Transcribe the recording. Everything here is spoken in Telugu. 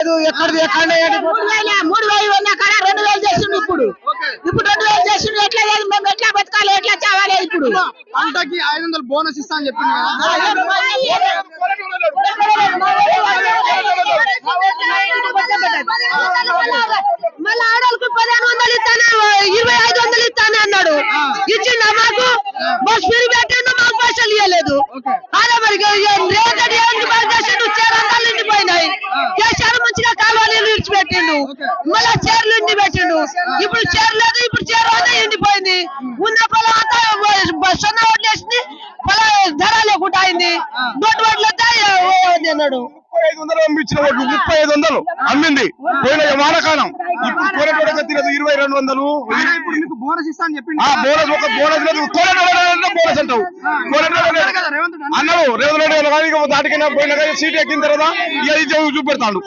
3,000 ఉన్న కాడ 2,000 చేసిండు. ఇప్పుడు 2,000 చేసిండు. ఎట్లా మేము ఎట్లా బతకాలి, ఎట్లా చావాలి? ఇప్పుడు పంటకి 500 బోనస్ ఇస్తా అని చెప్పింది. మళ్ళీ ఆడలకు 1,500 ఇస్తాను, 2,500 ఇస్తాను అన్నాడు. ఇచ్చిండ మాకు బస్ ఫిరి పెట్టిండు, మాకు పైసలు ఇవ్వలేదు. అదే మరి చేరంతాలు నిండిపోయినాయి. కేసీఆర్ మంచిగా కాలువలు విడిచిపెట్టిండు, మళ్ళా చీరలు ఇండి పెట్టిండు. ఇప్పుడు చీర లేదు, ఇప్పుడు చీర అంతా ఎండిపోయింది. ఉన్న పొలం అంతా సొన్న వడ్లేసింది, పొలం ధర లేకుండా అయింది. దొడ్డు వడ్లు అన్నాడు. 3,500 పంపించిన ఓట్లు 3,500 అమ్మింది పోయిన వానకాలం. ఇప్పుడు కోరేటోడక తినదు 2,200. ఇప్పుడు మీకు బోనస్ ఇస్తా అని చెప్పింది. బోనస్ ఒక బోనస్ లేదు, బోనస్ అంటావు. అన్నావు రేవంత్ రెడ్డి కానీ దాటికైనా పోయినా కానీ సీట్ ఎక్కిన తర్వాత ఇక చూపెడతాడు.